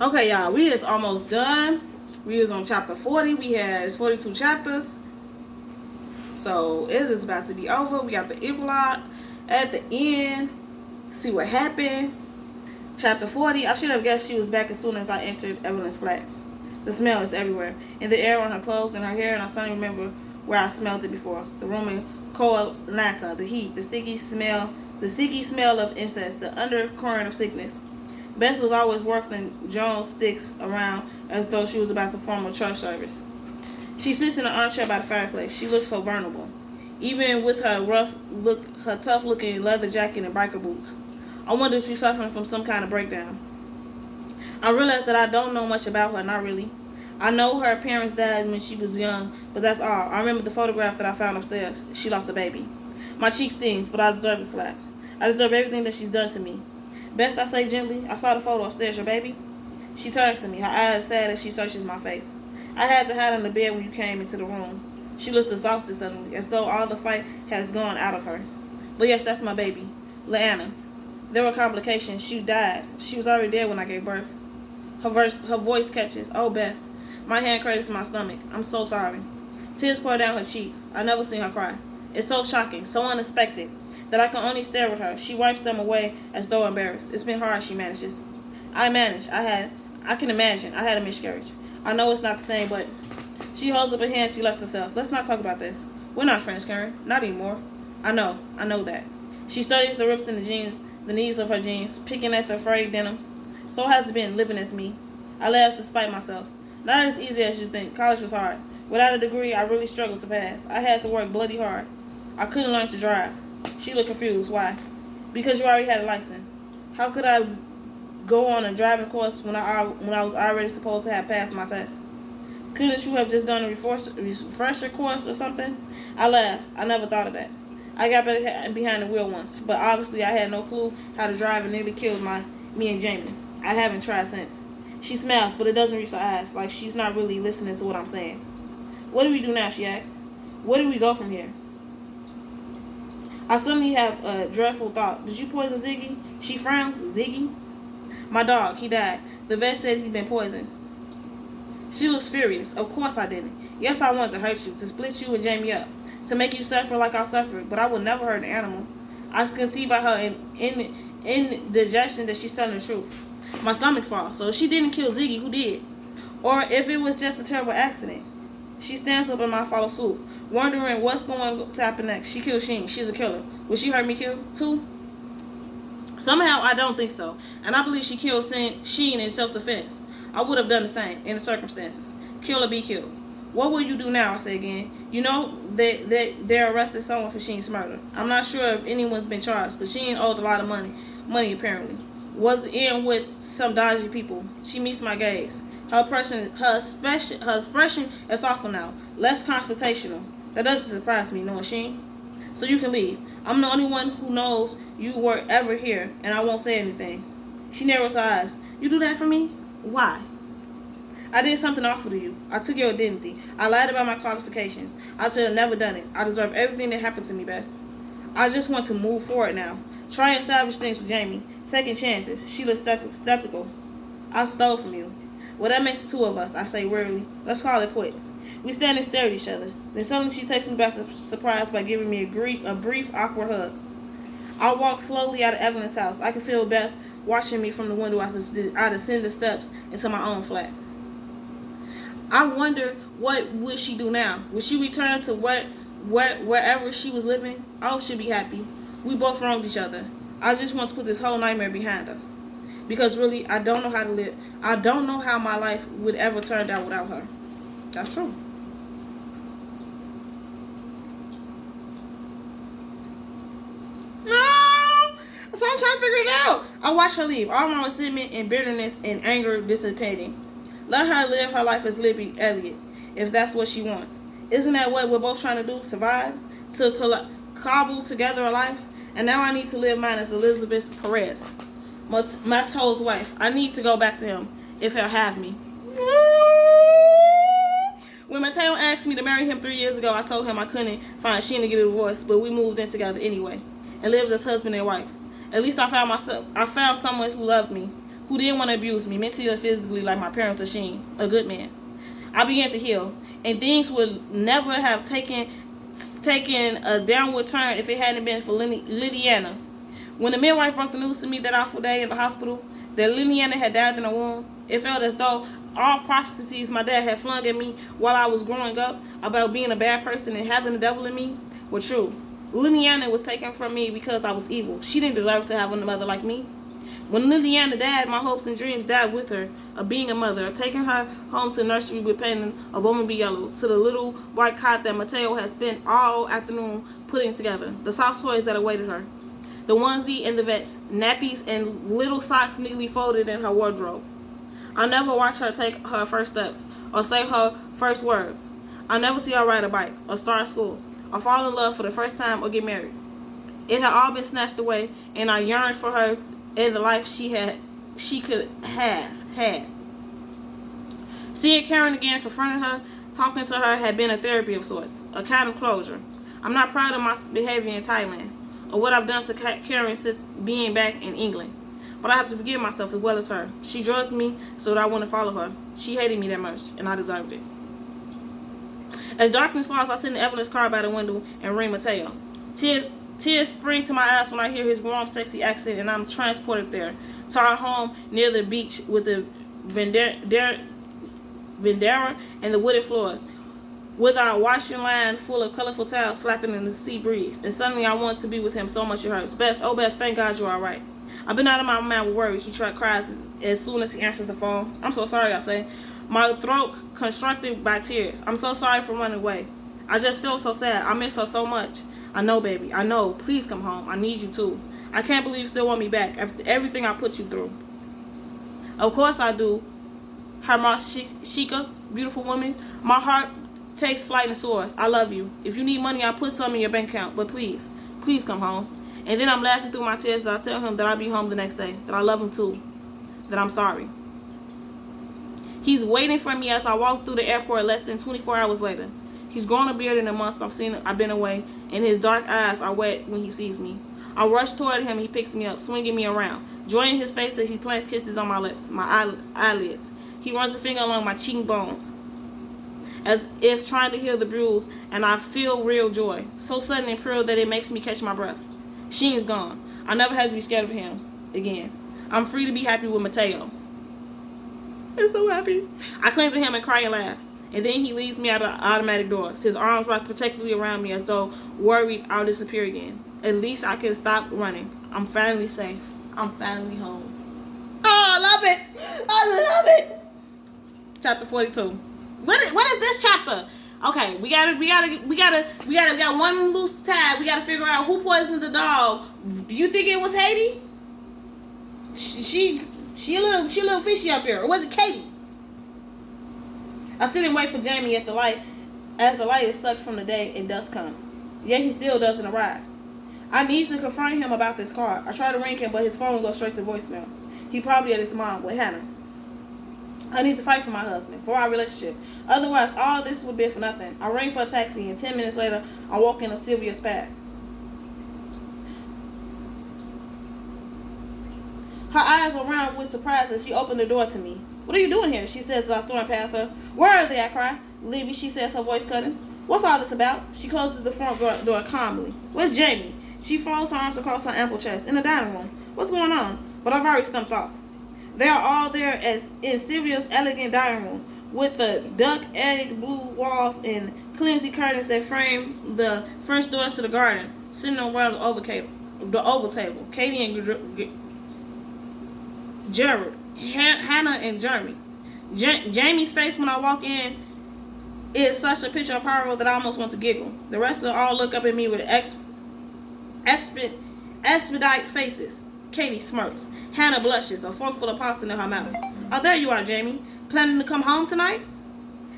Okay, y'all, we is almost done. We is on chapter 40. We has 42 chapters. So it is about to be over. We got the epilogue at the end. See what happened. Chapter 40. I should have guessed she was back as soon as I entered Evelyn's flat. The smell is everywhere. In the air, on her clothes, and her hair, and I suddenly remember where I smelled it before. The room in Coalanta, the heat, the sticky smell of incest, the undercurrent of sickness. Beth was always whirling Jones sticks around as though she was about to form a church service. She sits in an armchair by the fireplace. She looks so vulnerable, even with her her tough-looking leather jacket and biker boots. I wonder if she's suffering from some kind of breakdown. I realize that I don't know much about her, not really. I know her parents died when she was young, but that's all. I remember the photograph that I found upstairs. She lost a baby. My cheek stings, but I deserve the slap. I deserve everything that she's done to me. Beth, I say gently, I saw the photo upstairs, your baby. She turns to me, her eyes sad as she searches my face. I had to hide in the bed when you came into the room. She looks exhausted suddenly, as though all the fight has gone out of her. But yes, that's my baby, Leanna. There were complications. She died. She was already dead when I gave birth. Her voice catches. Oh, Beth. My hand cradles to my stomach. I'm so sorry. Tears pour down her cheeks. I never seen her cry. It's so shocking, so unexpected, that I can only stare at her. She wipes them away as though embarrassed. It's been hard, she manages. I managed. I can imagine. I had a miscarriage. I know it's not the same, but she holds up her hand. She left herself. Let's not talk about this. We're not friends, Karen. Not anymore. I know that. She studies the rips in the jeans, the knees of her jeans, picking at the frayed denim. So has it been, living as me. I laughed despite myself. Not as easy as you think. College was hard. Without a degree, I really struggled to pass. I had to work bloody hard. I couldn't learn to drive. She looked confused. Why? Because you already had a license. How could I go on a driving course when I was already supposed to have passed my test? Couldn't you have just done a refresher course or something? I laughed. I never thought of that. I got behind the wheel once, but obviously I had no clue how to drive and nearly killed me and Jamie. I haven't tried since. She smiles, but it doesn't reach her eyes, like she's not really listening to what I'm saying. What do we do now, she asks. Where do we go from here? I suddenly have a dreadful thought. Did you poison Ziggy? She frowns. Ziggy? My dog, he died. The vet said he'd been poisoned. She looks furious. Of course I didn't. Yes, I wanted to hurt you, to split you and Jamie up, to make you suffer like I suffered, but I would never hurt an animal. I can see by her indigestion that she's telling the truth. My stomach falls. So if she didn't kill Ziggy, who did? Or if it was just a terrible accident. She stands up and I follow suit, wondering what's going to happen next. She killed Sheen. She's a killer. Would she hurt me kill too? Somehow I don't think so. And I believe she killed Sheen in self-defense. I would have done the same in the circumstances. Kill or be killed. What will you do now? I say again. You know that they arrested someone for Sheen's murder. I'm not sure if anyone's been charged, but Sheen owed a lot of money apparently. Was in with some dodgy people. She meets my gaze. Her expression is awful now, less confrontational. That doesn't surprise me, knowing Sheen. So you can leave. I'm the only one who knows you were ever here, and I won't say anything. She narrows her eyes. You do that for me? Why? I did something awful to you. I took your identity. I lied about my qualifications. I should have never done it. I deserve everything that happened to me, Beth. I just want to move forward now. Try and salvage things with Jamie. Second chances. She looks skeptical. I stole from you. Well, that makes the two of us, I say wearily. Let's call it quits. We stand and stare at each other. Then suddenly she takes me by surprise by giving me a brief, awkward hug. I walk slowly out of Evelyn's house. I can feel Beth watching me from the window as I descend the steps into my own flat. I wonder what would she do now? Would she return to wherever she was living? I hope she'd be happy. We both wronged each other. I just want to put this whole nightmare behind us. Because really, I don't know how to live. I don't know how my life would ever turn out without her. That's true. No! So I'm trying to figure it out. I watch her leave. All my resentment and bitterness and anger dissipating. Let her live her life as Libby Elliott, if that's what she wants. Isn't that what we're both trying to do? Survive? To cobble together a life? And now I need to live mine as Elizabeth Perez, Matteau's wife. I need to go back to him, if he'll have me. When Matteo asked me to marry him 3 years ago, I told him I couldn't find Sheen to get a divorce, but we moved in together anyway, and lived as husband and wife. At least I found someone who loved me, who didn't want to abuse me, mentally or physically, like my parents assumed, a good man. I began to heal, and things would never have taken a downward turn if it hadn't been for Lydiana. When the midwife broke the news to me that awful day in the hospital that Lydiana had died in a womb, it felt as though all prophecies my dad had flung at me while I was growing up about being a bad person and having the devil in me were true. Lydiana was taken from me because I was evil. She didn't deserve to have a mother like me. When Lydiana died, my hopes and dreams died with her of being a mother, of taking her home to the nursery with painting a bumblebee yellow, to the little white cot that Mateo had spent all afternoon putting together, the soft toys that awaited her, the onesie and the vest, nappies and little socks neatly folded in her wardrobe. I'll never watch her take her first steps or say her first words. I'll never see her ride a bike or start school or fall in love for the first time or get married. It had all been snatched away, and I yearned for her in the life she could have had. Seeing Karen again, confronting her, talking to her had been a therapy of sorts, a kind of closure. I'm not proud of my behavior in Thailand or what I've done to Karen since being back in England. But I have to forgive myself as well as her. She drugged me so that I wouldn't follow her. She hated me that much, and I deserved it. As darkness falls, I send Evelyn's car by the window and ring Mateo. Tears spring to my eyes when I hear his warm, sexy accent, and I'm transported there, to our home near the beach with the Vendera and the wooded floors, with our washing line full of colorful towels flapping in the sea breeze. And suddenly I want to be with him so much it hurts. Beth, oh Beth, thank God you're all right. I've been out of my mind with worry. He cries as soon as he answers the phone. I'm so sorry, I say. My throat constructed by tears. I'm so sorry for running away. I just feel so sad. I miss her so much. I know, baby. I know. Please come home. I need you too. I can't believe you still want me back after everything I put you through. Of course I do. Shika, beautiful woman. My heart takes flight and soars. I love you. If you need money, I'll put some in your bank account. But please come home. And then I'm laughing through my tears as I tell him that I'll be home the next day, that I love him too, that I'm sorry. He's waiting for me as I walk through the airport less than 24 hours later. He's grown a beard in a month I've been away, and his dark eyes are wet when he sees me. I rush toward him and he picks me up, swinging me around, joy in his face as he plants kisses on my lips, my eyelids. He runs a finger along my cheekbones, as if trying to heal the bruise, and I feel real joy, so sudden and pure that it makes me catch my breath. Sheen's gone. I never had to be scared of him again. I'm free to be happy with Mateo. I'm so happy. I cling to him and cry and laugh. And then he leads me out of automatic doors. His arms wrapped protectively around me as though worried I'll disappear again. At least I can stop running. I'm finally safe. I'm finally home. Oh, I love it. I love it. Chapter 42. What is this chapter? Okay, we got one loose tab. We gotta figure out who poisoned the dog. Do you think it was Haiti? She a little fishy up here. Or was it Katie? I sit and wait for Jamie at the light as the light is sucked from the day and dusk comes. Yet he still doesn't arrive. I need to confront him about this car. I try to ring him, but his phone goes straight to voicemail. He probably at his mom with Hannah. I need to fight for my husband, for our relationship. Otherwise, all this would be for nothing. I ring for a taxi, and 10 minutes later, I walk into Sylvia's path. Her eyes were round with surprise as she opened the door to me. What are you doing here? She says as I storm past her. Where are they? I cry. Libby, she says, her voice cutting. What's all this about? She closes the front door calmly. Where's Jamie? She folds her arms across her ample chest. In the dining room. What's going on? But I've already stumped off. They are all there as in Sylvia's elegant dining room, with the duck egg blue walls and cleansy curtains that frame the French doors to the garden, sitting around the oval table. Katie and Jared, Hannah and Jeremy. Jamie's face when I walk in is such a picture of horror that I almost want to giggle. The rest of them all look up at me with expedite faces. Katie smirks. Hannah blushes, a fork full of pasta in her mouth. Oh, there you are, Jamie. Planning to come home tonight?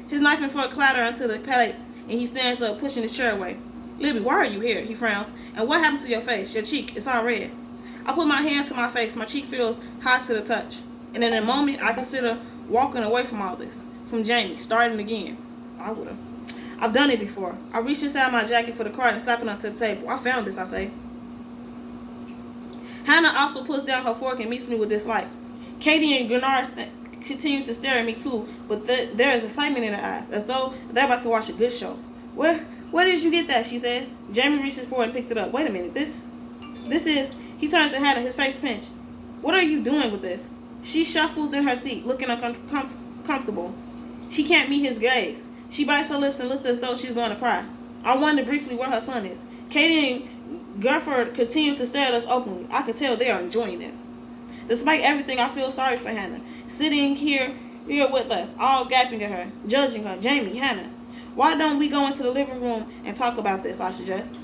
His knife and fork clatter onto the plate, and he stands up, pushing his chair away. Libby, why are you here? He frowns. And what happened to your face? Your cheek, it's all red. I put my hands to my face. My cheek feels hot to the touch. And in a moment, I consider walking away from all this. From Jamie, starting again. I would've. I've done it before. I reach inside my jacket for the card and slap it onto the table. I found this, I say. Hannah also puts down her fork and meets me with dislike. Katie and Gennard continues to stare at me too, but there is excitement in her eyes, as though they're about to watch a good show. Where did you get that? She says. Jamie reaches forward and picks it up. Wait a minute. This is. He turns to Hannah, his face pinched. What are you doing with this? She shuffles in her seat, looking uncomfortable. She can't meet his gaze. She bites her lips and looks as though she's going to cry. I wonder briefly where her son is. Katie and Gufford continue to stare at us openly. I can tell they are enjoying this. Despite everything, I feel sorry for Hannah, sitting here with us, all gaping at her, judging her. Jamie, Hannah, why don't we go into the living room and talk about this, I suggest.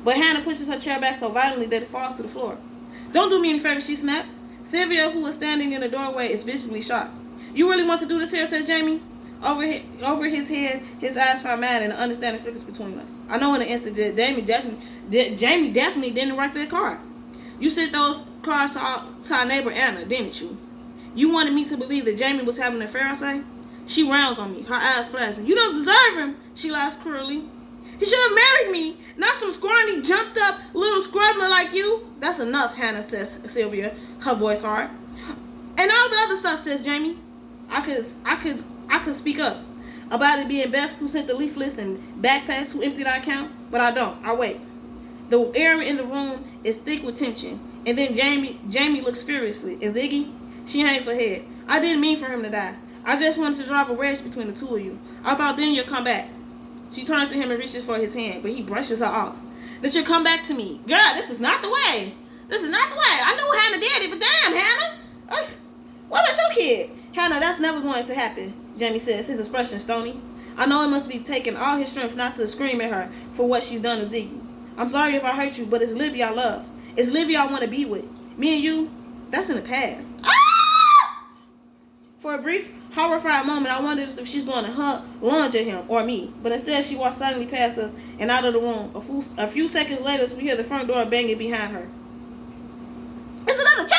But Hannah pushes her chair back so violently that it falls to the floor. Don't do me any favor, she snapped. Sylvia, who was standing in the doorway, is visibly shocked. You really want to do this here, says Jamie. Over his head, his eyes find mine, and the understanding flickers between us. I know in an instant that Jamie definitely didn't write that card. You sent those cards to our neighbor Anna, didn't you? You wanted me to believe that Jamie was having an affair, I say? She rounds on me, her eyes flashing. You don't deserve him, she laughs cruelly. He should have married me, not some scrawny, jumped up little scrubbler like you. That's enough, Hannah, says Sylvia, her voice hard. And all the other stuff, says Jamie. I could speak up about it being Beth who sent the leaflets and backpacks who emptied our account, but I don't. I wait. The air in the room is thick with tension, and then Jamie looks furiously. And Ziggy, she hangs her head. I didn't mean for him to die. I just wanted to drive a wedge between the two of you. I thought then you'd come back. She turns to him and reaches for his hand, but he brushes her off. That you'll come back to me. Girl, this is not the way. This is not the way. I knew Hannah did it, but damn, Hannah. What about your kid? Hannah, that's never going to happen, Jamie says, his expression stony. I know it must be taking all his strength not to scream at her for what she's done to Ziggy. I'm sorry if I hurt you, but it's Libby I love. It's Libby I want to be with. Me and you, that's in the past. Ah! For a brief, horrified moment, I wondered if she's going to lunge at him or me. But instead, she walks silently past us and out of the room. A few seconds later, we hear the front door banging behind her. It's another chapter!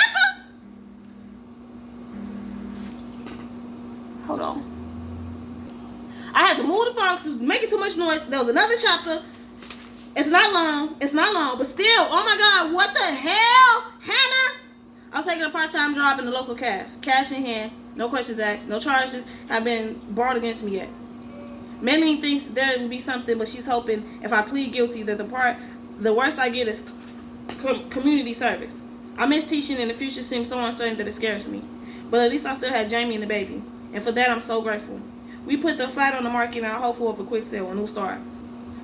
Hold on. I had to move the phone because it was making too much noise. There was another chapter. It's not long, but still, oh my God, what the hell, Hannah? I was taking a part-time job in the local cash in hand, no questions asked, no charges have been brought against me yet. Melanie thinks there will be something, but she's hoping if I plead guilty that the worst I get is community service. I miss teaching and the future seems so uncertain that it scares me. But at least I still have Jamie and the baby, and for that I'm so grateful. We put the flat on the market and are hopeful of a quick sale, a new start.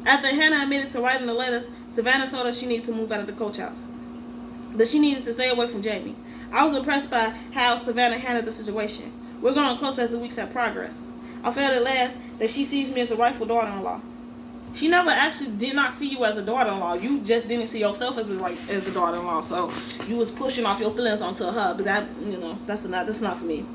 After Hannah admitted to writing the letters, Savannah told her she needed to move out of the coach house. That she needed to stay away from Jamie. I was impressed by how Savannah handled the situation. We're growing closer as the weeks have progressed. I felt at last that she sees me as the rightful daughter-in-law. She never actually did not see you as a daughter-in-law. You just didn't see yourself as the daughter-in-law. So you was pushing off your feelings onto her. But that's not for me.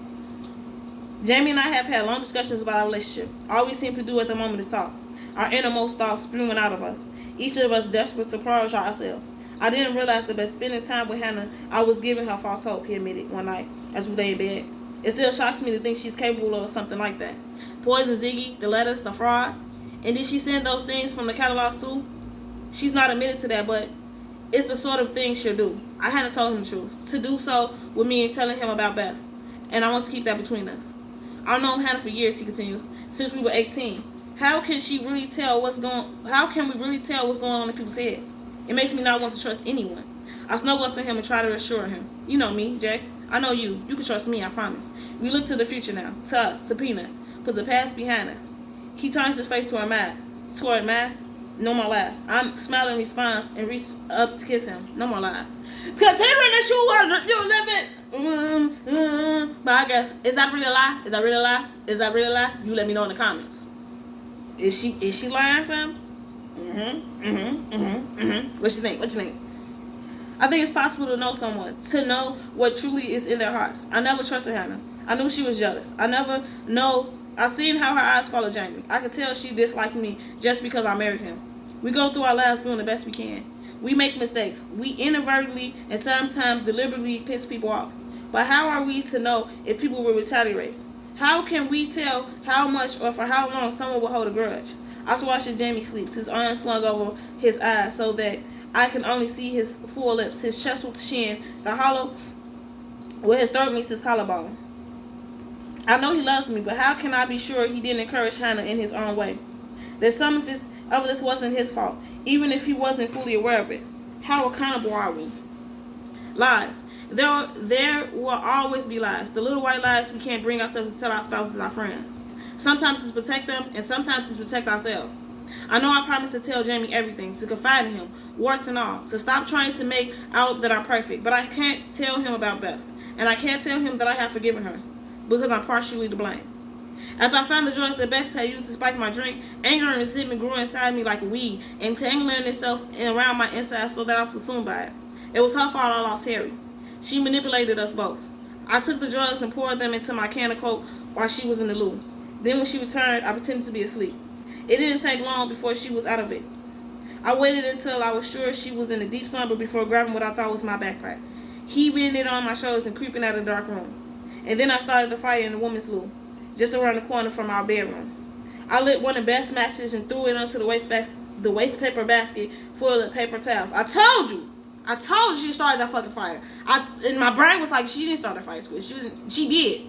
Jamie and I have had long discussions about our relationship. All we seem to do at the moment is talk. Our innermost thoughts spewing out of us. Each of us desperate to prioritize ourselves. I didn't realize that by spending time with Hannah, I was giving her false hope, he admitted one night as we lay in bed. It still shocks me to think she's capable of something like that. Poison Ziggy, the letters, the fraud. And did she send those things from the catalogs too? She's not admitted to that, but it's the sort of thing she'll do. I hadn't told him the truth. To do so would mean telling him about Beth. And I want to keep that between us. I've known Hannah for years, he continues, since we were 18. How can we really tell what's going on in people's heads? It makes me not want to trust anyone. I snuggle up to him and try to reassure him. You know me, Jay. I know you. You can trust me, I promise. We look to the future now. To us, to Peanut. Put the past behind us. He turns his face toward mine. No more lies. I'm smiling in response and reach up to kiss him. No more lies. Considering that you're living. But I guess, is that really a lie? Is that really a lie? Is that really a lie? You let me know in the comments. Is she lying, Sam? What you think? I think it's possible to know someone, to know what truly is in their hearts. I never trusted Hannah. I knew she was jealous. I seen how her eyes followed Jamie. I could tell she disliked me just because I married him. We go through our lives doing the best we can. We make mistakes. We inadvertently and sometimes deliberately piss people off. But how are we to know if people will retaliate? How can we tell how much or for how long someone will hold a grudge? I was watching Jamie sleeps, his arms slung over his eyes so that I can only see his full lips, his chiseled chin, the hollow where his throat meets his collarbone. I know he loves me, but how can I be sure he didn't encourage Hannah in his own way? That some of this wasn't his fault, even if he wasn't fully aware of it. How accountable are we? Lies. There will always be lies. The little white lies we can't bring ourselves to tell our spouses, our friends. Sometimes it's protect them, and sometimes it's protect ourselves. I know I promised to tell Jamie everything, to confide in him, warts and all, to stop trying to make out that I'm perfect, but I can't tell him about Beth, and I can't tell him that I have forgiven her, because I'm partially to blame. After I found the drugs that Beth had used to spike my drink, anger and resentment grew inside me like a weed, entangling itself around my insides so that I was consumed by it. It was her fault I lost Harry. She manipulated us both. I took the drugs and poured them into my can of Coke while she was in the loo. Then when she returned, I pretended to be asleep. It didn't take long before she was out of it. I waited until I was sure she was in a deep slumber before grabbing what I thought was my backpack, heaving it on my shoulders and creeping out of the dark room. And then I started the fire in the woman's loo, just around the corner from our bedroom. I lit one of Beth's matches and threw it onto the waste paper basket full of paper towels. I told you she started that fucking fire. And my brain was like, she didn't start that fire. She did.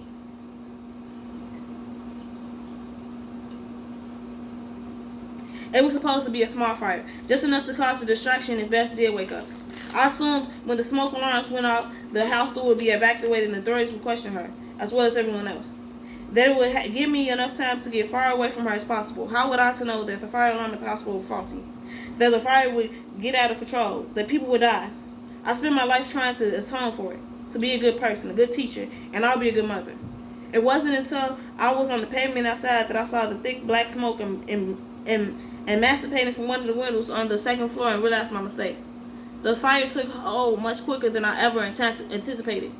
It was supposed to be a small fire, just enough to cause a distraction if Beth did wake up. I assumed when the smoke alarms went off, the house door would be evacuated and authorities would question her, as well as everyone else. That it would give me enough time to get far away from her as possible. How would I to know that the fire alarm at the hospital was faulty? That the fire would get out of control? That people would die? I spent my life trying to atone for it, to be a good person, a good teacher, and I'll be a good mother. It wasn't until I was on the pavement outside that I saw the thick black smoke and emancipating from one of the windows on the second floor and realized my mistake. The fire took hold much quicker than I ever anticipated.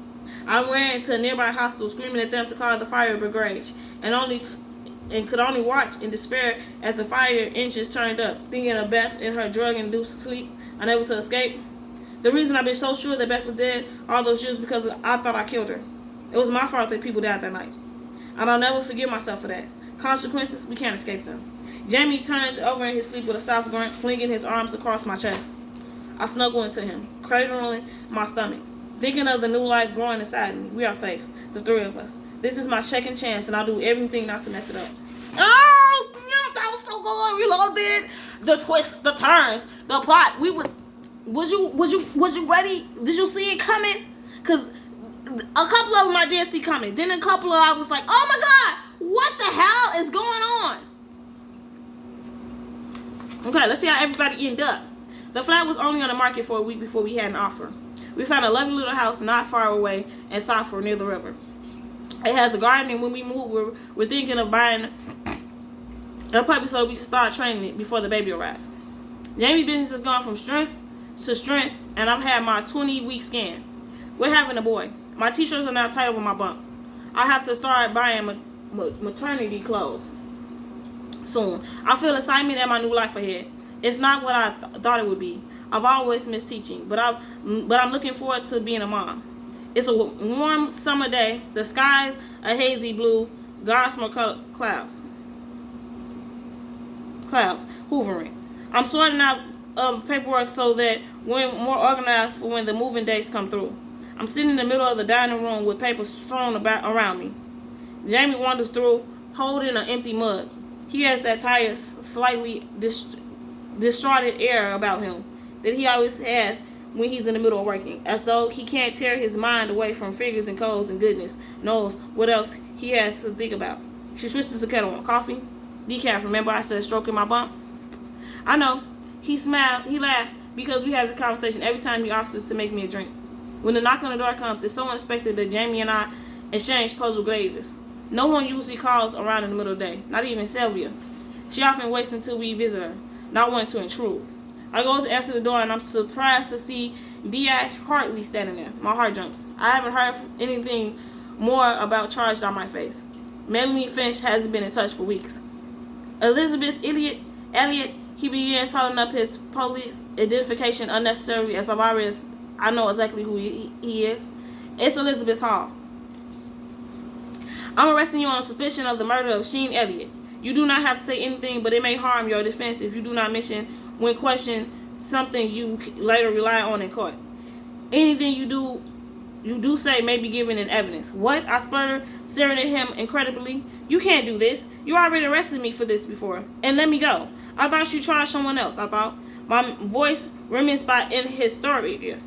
I ran to a nearby hospital, screaming at them to call the fire brigade, and could only watch in despair as the fire engines turned up, thinking of Beth in her drug-induced sleep, unable to escape. The reason I've been so sure that Beth was dead all those years because I thought I killed her. It was my fault that people died that night, and I'll never forgive myself for that. Consequences, we can't escape them. Jamie turns over in his sleep with a soft grunt, flinging his arms across my chest. I snuggle into him, cradling my stomach, thinking of the new life growing inside me. We are safe, the three of us. This is my second chance, and I'll do everything not to mess it up. Oh, yeah, that was so good. We loved it. The twists, the turns, the plot. Was you ready? Did you see it coming? Cause a couple of them I did see coming. Then a couple of I was like, oh my God, what the hell is going on? Okay, let's see how everybody ended up. The flat was only on the market for a week before we had an offer. We found a lovely little house not far away in Southford near the river. It has a garden, and when we move, we're thinking of buying a puppy so we can start training it before the baby arrives. Jamie's business has gone from strength to strength, and I've had my 20-week scan. We're having a boy. My t-shirts are now tight over my bump. I have to start buying maternity clothes soon. I feel excitement at my new life ahead. It's not what I thought it would be. I've always missed teaching, but I'm looking forward to being a mom. It's a warm summer day. The sky's a hazy blue. Gossamer clouds hoovering. I'm sorting out paperwork so that we're more organized for when the moving days come through. I'm sitting in the middle of the dining room with papers strewn around me. Jamie wanders through, holding an empty mug. He has that tired, slightly distraught air about him that he always has when he's in the middle of working, as though he can't tear his mind away from figures and codes and goodness knows what else he has to think about. She twists the kettle on coffee. Decaf, remember I said stroking my bump? I know. He smiles, he laughs, because we have this conversation every time he offers to make me a drink. When the knock on the door comes, it's so unexpected that Jamie and I exchange puzzled gazes. No one usually calls around in the middle of the day, not even Sylvia. She often waits until we visit her, not wanting to intrude. I go to answer the door, and I'm surprised to see D.I. Hartley standing there. My heart jumps. I haven't heard anything more about charge on my face. Melanie Finch hasn't been in touch for weeks. Elizabeth Elliot, he begins holding up his police identification unnecessarily, as I know exactly who he is. It's Elizabeth Hall. I'm arresting you on suspicion of the murder of Sheen Elliott. You do not have to say anything, but it may harm your defense if you do not mention when questioned something you later rely on in court. Anything you do you do say may be given in evidence. What? I spluttered, staring at him incredibly. You can't do this. You already arrested me for this before. And let me go. I thought you charged someone else, I thought. My voice reminisced by in his story.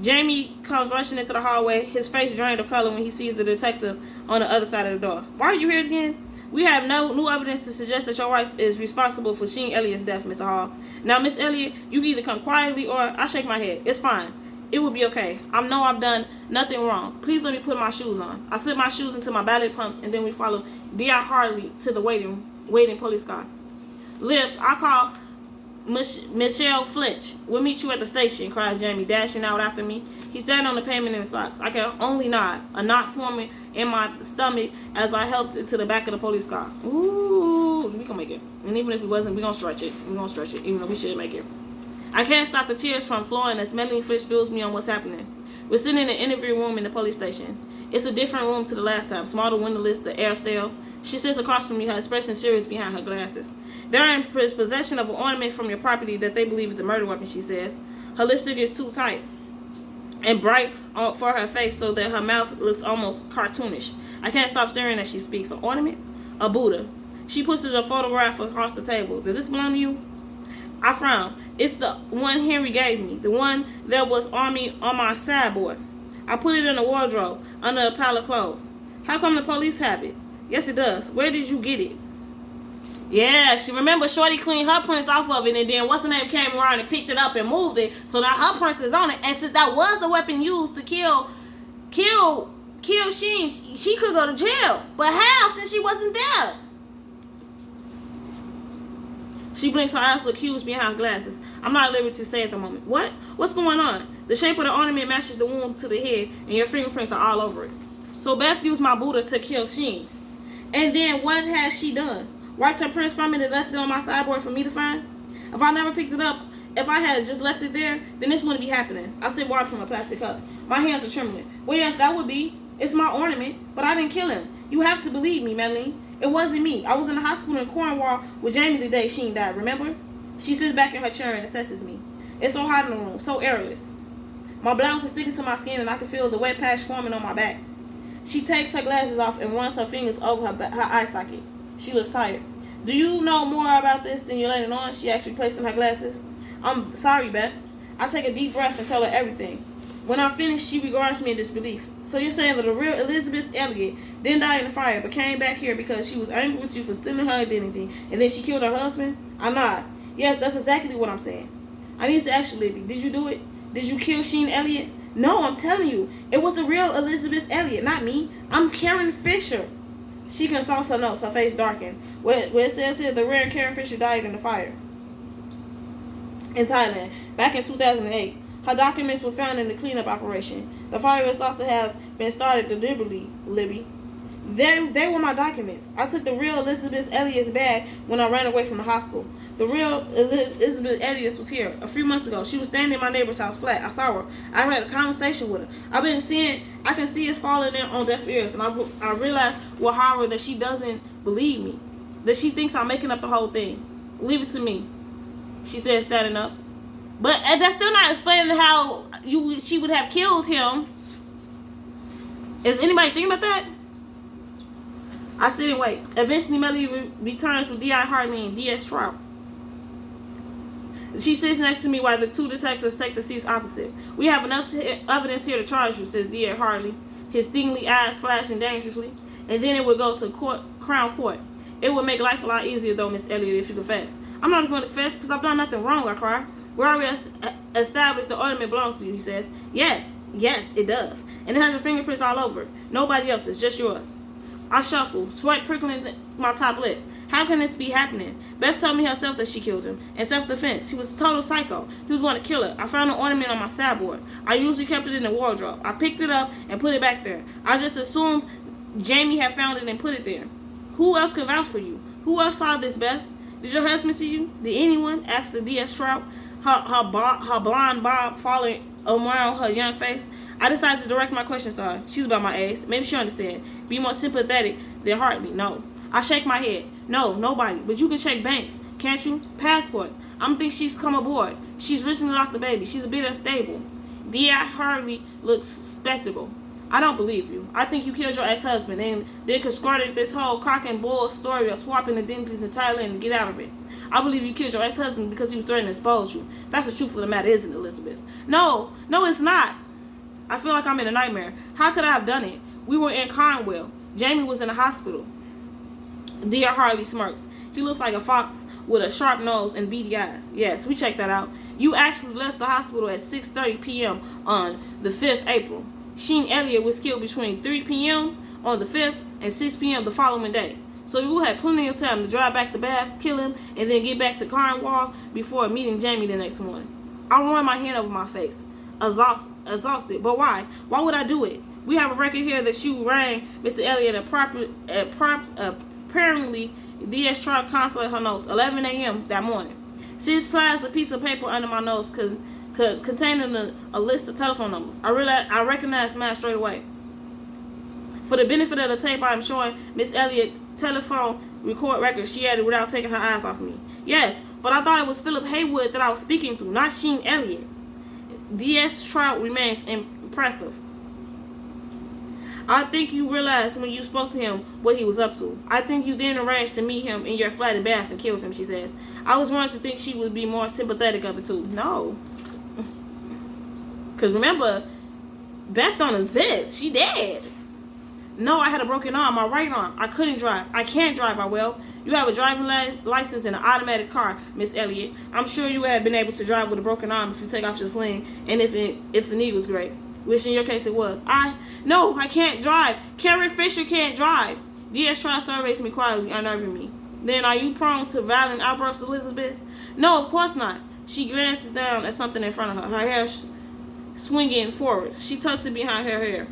Jamie comes rushing into the hallway, his face drained of color when he sees the detective on the other side of the door. Why are you here again? We have no new evidence to suggest that your wife is responsible for Sheen Elliott's death, Mr. Hall. Now, Miss Elliott, you can either come quietly or I shake my head. It's fine. It will be okay. I know I've done nothing wrong. Please let me put my shoes on. I slip my shoes into my ballet pumps and then we follow D.I. Harley to the waiting police car. Lips, I call Michelle Flinch. We'll meet you at the station, cries Jamie, dashing out after me. He's standing on the pavement in his socks. I can only nod, a knot forming in my stomach as I helped it to the back of the police car. Ooh, we can make it. And even if we wasn't, we're going to stretch it. We're going to stretch it, even though we should make it. I can't stop the tears from flowing as Melanie Fish fills me on what's happening. We're sitting in the interview room in the police station. It's a different room to the last time. Smaller windowless, the air stale. She sits across from me, her expression serious behind her glasses. They're in possession of an ornament from your property that they believe is the murder weapon, she says. Her lipstick is too tight and bright for her face so that her mouth looks almost cartoonish. I can't stop staring as she speaks. An ornament? A Buddha. She pushes a photograph across the table. Does this belong to you? I frown. It's the one Henry gave me. The one that was on my sideboard. I put it in the wardrobe under a pile of clothes. How come the police have it? Yes, it does. Where did you get it? Yeah, she remember Shorty cleaned her prints off of it, and then what's her name came around and picked it up and moved it, so now her prints is on it. And since that was the weapon used to kill Sheen, she could go to jail. But how, since she wasn't there? She blinks, her eyes look huge behind her glasses. I'm not at liberty to say at the moment. What? What's going on? The shape of the ornament matches the wound to the head, and your fingerprints are all over it. So Beth used my Buddha to kill Sheen. And then what has she done? Wiped her prints from it and left it on my sideboard for me to find? If I never picked it up, if I had just left it there, then this wouldn't be happening. I sip water from a plastic cup. My hands are trembling. Well, yes, that would be. It's my ornament, but I didn't kill him. You have to believe me, Melanie. It wasn't me. I was in the hospital in Cornwall with Jamie the day Sheen died, remember? She sits back in her chair and assesses me. It's so hot in the room, so airless. My blouse is sticking to my skin and I can feel the wet patch forming on my back. She takes her glasses off and runs her fingers over her eye socket. She looks tired. Do you know more about this than you're letting on? She actually replacing her glasses. I'm sorry, Beth. I take a deep breath and tell her everything. When I'm finished, she regards me in disbelief. So you're saying that the real Elizabeth Elliott didn't die in the fire, but came back here because she was angry with you for stealing her identity, and then she killed her husband? I nod. Yes, that's exactly what I'm saying. I need to ask you, Libby, did you do it? Did you kill Sheen Elliott? No, I'm telling you. It was the real Elizabeth Elliott, not me. I'm Karen Fisher. She consults her notes, her face darkened. Where it says here, the rare Karen Fisher died in the fire in Thailand back in 2008. Her documents were found in the cleanup operation. The fire is thought to have been started deliberately, Libby. They were my documents. I took the real Elizabeth Elliott's bag when I ran away from the hospital. The real Elizabeth Elliott was here a few months ago. She was standing in my neighbor's house flat. I saw her. I had a conversation with her. I can see it's falling in on deaf ears, and I realized with horror that she doesn't believe me. That she thinks I'm making up the whole thing. Leave it to me, she said, standing up. But that's still not explaining how she would have killed him. Is anybody thinking about that? I sit and wait. Eventually, Melanie returns with D.I. Hartley and D.S. Shroud. She sits next to me while the two detectives take the seats opposite. We have enough evidence here to charge you, says D.S. Hartley, his stingly eyes flashing dangerously. And then it would go to Crown Court. It would make life a lot easier, though, Miss Elliott, if you confess. I'm not going to confess because I've done nothing wrong, I cry. We already established the ornament belongs to you, he says. Yes, it does. And it has your fingerprints all over it. Nobody else's, just yours. I shuffle, sweat prickling my top lip. How can this be happening? Beth told me herself that she killed him. In self-defense. He was a total psycho. He was going to kill her. I found an ornament on my sideboard. I usually kept it in the wardrobe. I picked it up and put it back there. I just assumed Jamie had found it and put it there. Who else could vouch for you? Who else saw this, Beth? Did your husband see you? Did anyone? Asked the D.S. Shroud, her blonde bob falling around her young face. I decided to direct my questions to her. She's about my age. Maybe she'll understand. Be more sympathetic than Hartley. No. I shake my head. No, nobody. But you can check banks, can't you? Passports. I'm thinking she's come aboard. She's recently lost a baby. She's a bit unstable. D.I. Harley looks spectacle. I don't believe you. I think you killed your ex-husband and then constructed this whole cock and bull story of swapping identities in Thailand to get out of it. I believe you killed your ex-husband because he was threatening to expose you. That's the truth of the matter, isn't it, Elizabeth? No, it's not. I feel like I'm in a nightmare. How could I have done it? We were in Cornwall. Jamie was in the hospital. D.R. Harley smirks. He looks like a fox with a sharp nose and beady eyes. Yes, we checked that out. You actually left the hospital at 6:30 p.m. on the 5th April. Sheen Elliott was killed between 3 p.m. on the 5th and 6 p.m. the following day. So you had plenty of time to drive back to Beth, kill him, and then get back to Cornwall before meeting Jamie the next morning. I run my hand over my face, exhausted. But why? Why would I do it? We have a record here that you rang Mr. Elliott apparently D.S. tried consulate her notes 11 a.m. that morning. She slides a piece of paper under my nose containing a list of telephone numbers. I recognized mine straight away. For the benefit of the tape, I am showing Miss Elliott telephone record records she added without taking her eyes off me. Yes, but I thought it was Philip Haywood that I was speaking to, not Sheen Elliott. D.S. Trout remains impressive. I think you realized when you spoke to him what he was up to. I think you then arranged to meet him in your flat in Bath and killed him, she says. I was wrong to think she would be more sympathetic of the two. No. Because remember, Beth don't exist. She dead. No, I had a broken arm, my right arm. I couldn't drive. I can't drive, I will. You have a driving license and an automatic car, Miss Elliott. I'm sure you would have been able to drive with a broken arm if you take off your sling and if the knee was great. Which in your case it was. No, I can't drive. Carrie Fisher can't drive. D.S. Trout surveys me quietly, unnerving me. Then are you prone to violent outbursts, Elizabeth? No, of course not. She glances down at something in front of her. Her hair swinging forward. She tucks it behind her hair.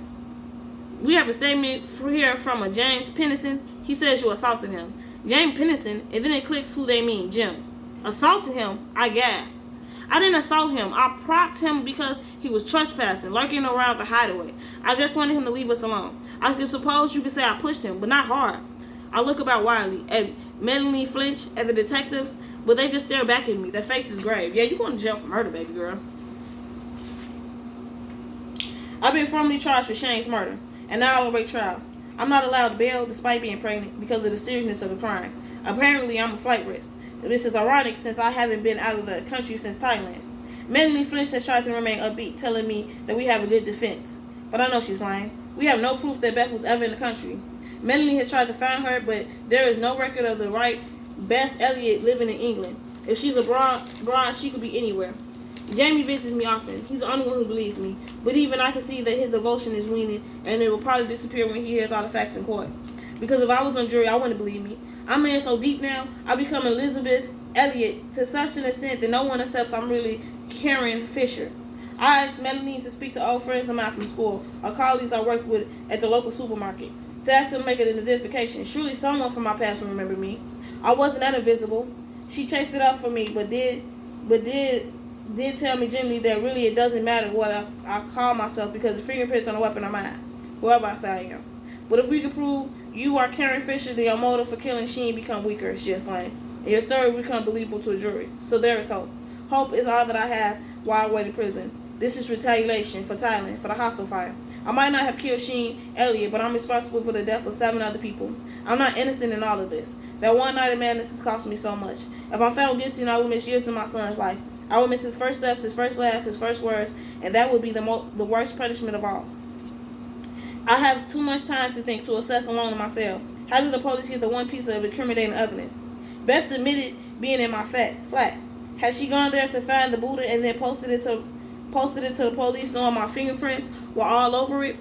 We have a statement here from a James Pennison. He says you assaulted him. James Pennison, and then it clicks who they mean, Jim. Assaulted him? I gasped. I didn't assault him. I propped him because he was trespassing, lurking around the hideaway. I just wanted him to leave us alone. I suppose you could say I pushed him, but not hard. I look about wildly at Melanie Flinch, at the detectives, but they just stare back at me. Their faces grave. Yeah, you're going to jail for murder, baby girl. I've been formally charged for Shane's murder, and now I'll await trial. I'm not allowed bail despite being pregnant because of the seriousness of the crime. Apparently, I'm a flight risk. This is ironic since I haven't been out of the country since Thailand. Melanie Flinch has tried to remain upbeat, telling me that we have a good defense. But I know she's lying. We have no proof that Beth was ever in the country. Melanie has tried to find her, but there is no record of the right Beth Elliott living in England. If she's abroad, she could be anywhere. Jamie visits me often. He's the only one who believes me. But even I can see that his devotion is waning, and it will probably disappear when he hears all the facts in court. Because if I was on jury, I wouldn't believe me. I'm in so deep now, I become Elizabeth Elliott to such an extent that no one accepts I'm really Karen Fisher. I asked Melanie to speak to old friends of mine from school, or colleagues I worked with at the local supermarket, to ask them to make an identification. Surely someone from my past will remember me. I wasn't that invisible. She chased it up for me, but did tell me gently that really it doesn't matter what I call myself because the fingerprints on the weapon are mine, whoever I say I am. But if we can prove you are Karen Fisher, then your motive for killing Sheen become weaker, she explained, and your story will become believable to a jury. So there is hope. Hope is all that I have while I wait in prison. This is retaliation for Thailand, for the hostile fire. I might not have killed Sheen Elliott, but I'm responsible for the death of 7 other people. I'm not innocent in all of this. That one night of madness has cost me so much. If I'm found guilty, I will miss years of my son's life. I will miss his first steps, his first laugh, his first words, and that would be the worst punishment of all. I have too much time to think, to assess alone in my cell. How did the police get the one piece of incriminating evidence? Beth admitted being in my flat. Had she gone there to find the Buddha and then posted it to the police knowing my fingerprints were all over it?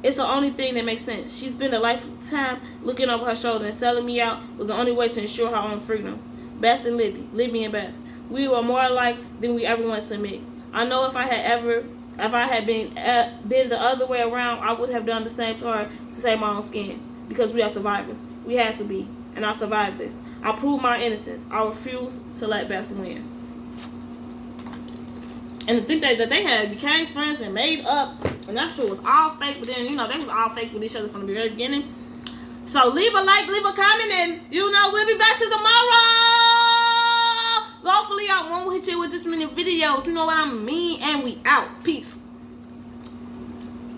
It's the only thing that makes sense. She spent a lifetime looking over her shoulder, and selling me out was the only way to ensure her own freedom. Beth and Libby and Beth. We were more alike than we ever want to admit. I know if I had been the other way around, I would have done the same to her to save my own skin. Because we are survivors. We had to be. And I survived this. I proved my innocence. I refuse to let Beth win. And to think that they had became friends and made up, and that shit was all fake, but then, they was all fake with each other from the very beginning. So leave a like, leave a comment, and, we'll be back to tomorrow. Hopefully I won't hit you with this many videos. You know what I mean? And we out. Peace.